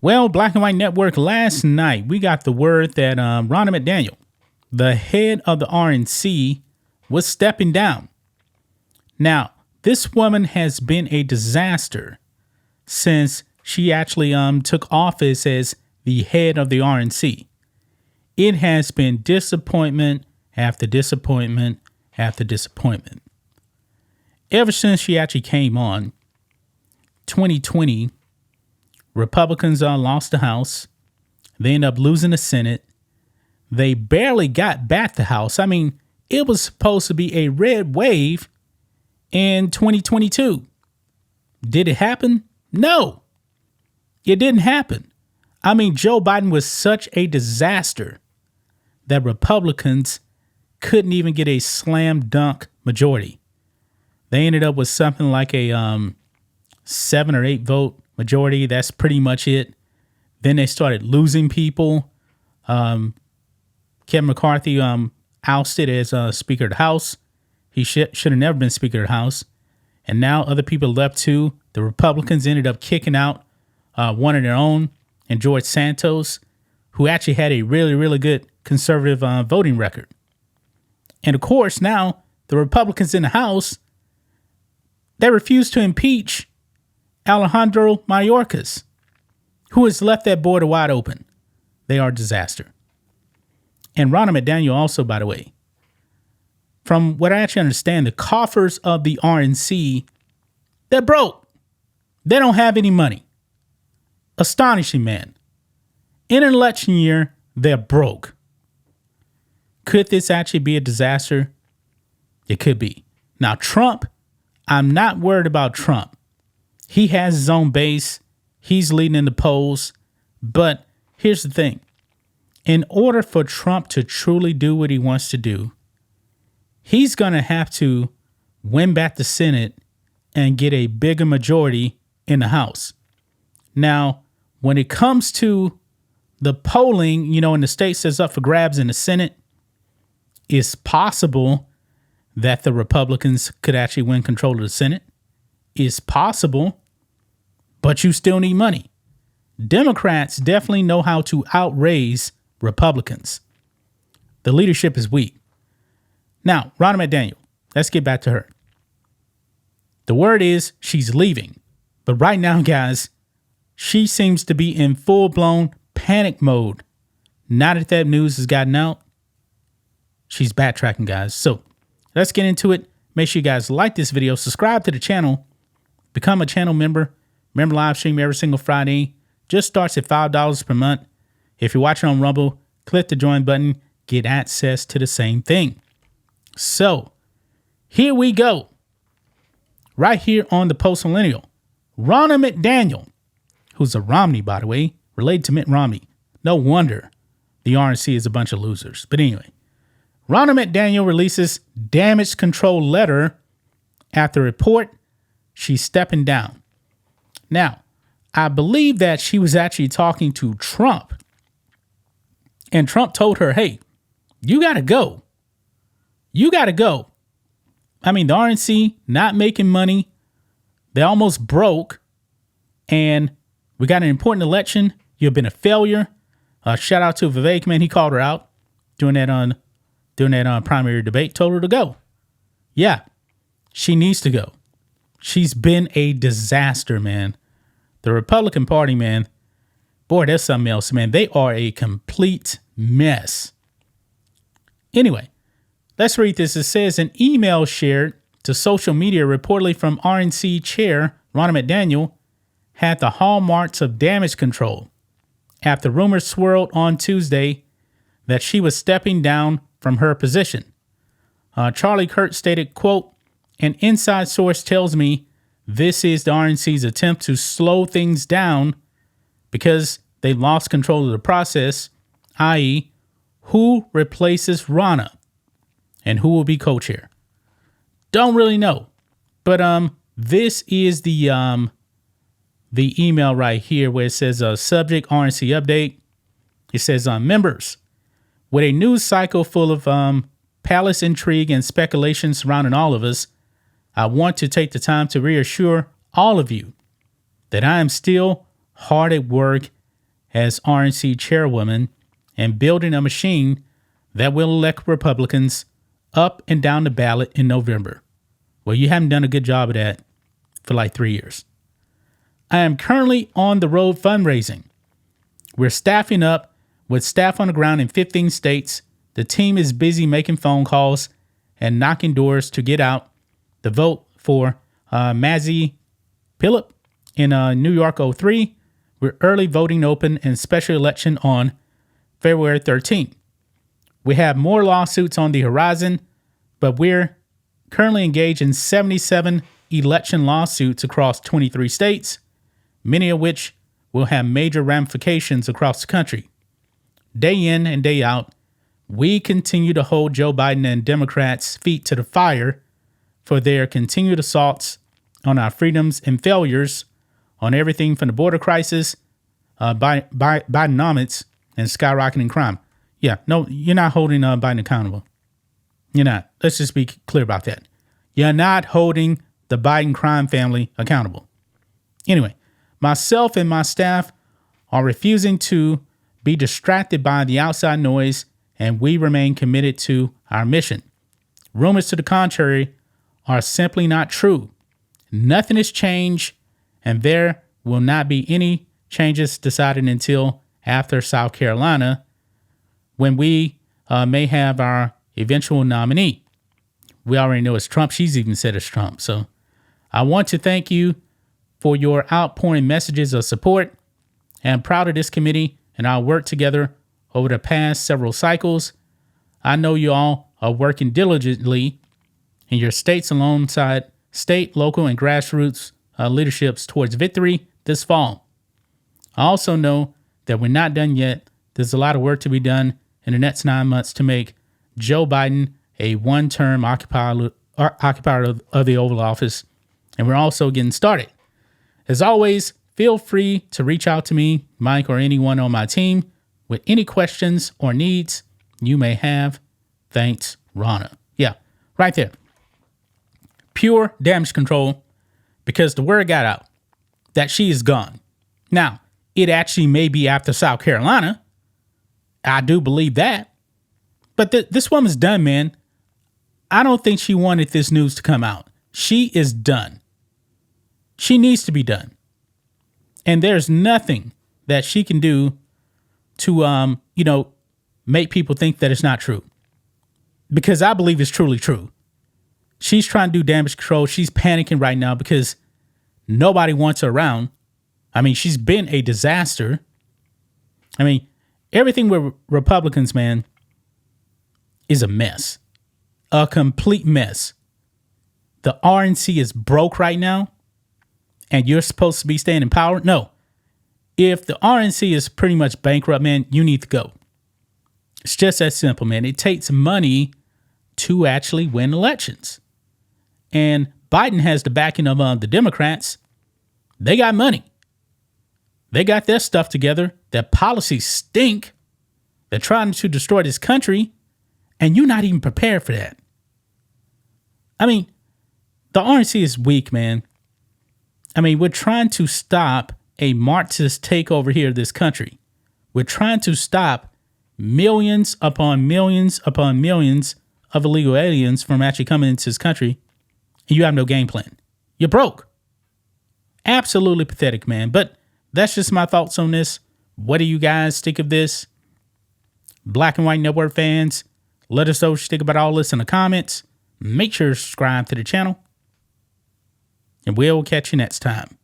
Well, Black and White Network, last night we got the word that Ronna McDaniel, the head of the RNC, was stepping down. Now, this woman has been a disaster since she actually took office as the head of the RNC. It has been disappointment after disappointment after disappointment. Ever since she actually came on, 2020, Republicans lost the House. They ended up losing the Senate. They barely got back the House. I mean, it was supposed to be a red wave in 2022. Did it happen? No, it didn't happen. I mean, Joe Biden was such a disaster that Republicans couldn't even get a slam dunk majority. They ended up with something like a 7 or 8 vote majority. That's pretty much it. Then they started losing people. Kevin McCarthy ousted as Speaker of the House. He should have never been Speaker of the House. And now other people left too. The Republicans ended up kicking out one of their own, and George Santos, who actually had a really, really good conservative voting record. And of course, now the Republicans in the House, they refuse to impeach Alejandro Mayorkas, who has left that border wide open. They are a disaster. And Ronna McDaniel also, by the way, from what I actually understand, the coffers of the RNC, they're broke. They don't have any money. Astonishing, man. In an election year, they're broke. Could this actually be a disaster? It could be. Now, Trump, I'm not worried about Trump. He has his own base. He's leading in the polls. But here's the thing. In order for Trump to truly do what he wants to do, he's going to have to win back the Senate and get a bigger majority in the House. Now, when it comes to the polling, in the states that's up for grabs in the Senate, it's possible that the Republicans could actually win control of the Senate. It's possible, but you still need money. Democrats definitely know how to outraise Republicans. The leadership is weak. Now, Ronna McDaniel, let's get back to her. The word is she's leaving. But right now, guys, she seems to be in full-blown panic mode. Now that news has gotten out, she's backtracking, guys. So let's get into it. Make sure you guys like this video, subscribe to the channel, become a channel member. Remember, live stream every single Friday. Just starts at $5 per month. If you're watching on Rumble, click the join button, get access to the same thing. So here we go. Right here on the Post Millennial, Ronna McDaniel, who's a Romney, by the way, related to Mitt Romney. No wonder the RNC is a bunch of losers. But anyway, Ronna McDaniel releases damage control letter after report she's stepping down. Now, I believe that she was actually talking to Trump. And Trump told her, hey, you got to go. You got to go. I mean, the RNC not making money. They're almost broke. And we got an important election. You've been a failure. Shout out to Vivek, man. He called her out doing that primary debate. Told her to go. Yeah, she needs to go. She's been a disaster, man. The Republican Party, man. Boy, that's something else, man. They are a complete mess. Anyway, let's read this. It says an email shared to social media reportedly from RNC chair Ronna McDaniel had the hallmarks of damage control after rumors swirled on Tuesday that she was stepping down from her position. Charlie Kirk stated, quote, an inside source tells me this is the RNC's attempt to slow things down because they lost control of the process, i.e., who replaces Ronna and who will be co-chair. Don't really know, but this is the email right here where it says subject RNC update. It says members, with a news cycle full of palace intrigue and speculation surrounding all of us, I want to take the time to reassure all of you that I am still hard at work as RNC chairwoman and building a machine that will elect Republicans up and down the ballot in November. Well, you haven't done a good job of that for like 3 years. I am currently on the road fundraising. We're staffing up with staff on the ground in 15 states. The team is busy making phone calls and knocking doors to get out the vote for Mazi Phillip in New York 03. We're early voting open and special election on February 13th. We have more lawsuits on the horizon, but we're currently engaged in 77 election lawsuits across 23 states, many of which will have major ramifications across the country. Day in and day out, we continue to hold Joe Biden and Democrats' feet to the fire for their continued assaults on our freedoms and failures on everything from the border crisis, Bidenomics, and skyrocketing crime. Yeah, no, you're not holding Biden accountable. You're not. Let's just be clear about that. You're not holding the Biden crime family accountable. Anyway, myself and my staff are refusing to be distracted by the outside noise, and we remain committed to our mission. Rumors to the contrary are simply not true. Nothing has changed, and there will not be any changes decided until after South Carolina, when we may have our eventual nominee. We already know it's Trump. She's even said it's Trump. So I want to thank you for your outpouring messages of support. And I'm proud of this committee and our work together over the past several cycles. I know you all are working diligently in your states alongside state, local, and grassroots leaderships towards victory this fall. I also know that we're not done yet. There's a lot of work to be done in the next 9 months to make Joe Biden a one-term occupier of the Oval Office, and we're also getting started. As always, feel free to reach out to me, Mike, or anyone on my team with any questions or needs you may have. Thanks, Ronna. Yeah, right there. Pure damage control, because the word got out that she is gone. Now, it actually may be after South Carolina. I do believe that. But this woman's done, man. I don't think she wanted this news to come out. She is done. She needs to be done. And there's nothing that she can do to, make people think that it's not true. Because I believe it's truly true. She's trying to do damage control. She's panicking right now because nobody wants her around. I mean, she's been a disaster. I mean, everything with Republicans, man, is a mess. A complete mess. The RNC is broke right now, and you're supposed to be staying in power? No. If the RNC is pretty much bankrupt, man, you need to go. It's just that simple, man. It takes money to actually win elections. And Biden has the backing of the Democrats. They got money. They got their stuff together. Their policies stink. They're trying to destroy this country, and you're not even prepared for that. I mean, the RNC is weak, man. I mean, we're trying to stop a Marxist takeover here of this country. We're trying to stop millions upon millions upon millions of illegal aliens from actually coming into this country, and you have no game plan. You're broke. Absolutely pathetic, man. But that's just my thoughts on this. What do you guys think of this? Black and White Network fans, let us know what you think about all this in the comments. Make sure to subscribe to the channel, and we'll catch you next time.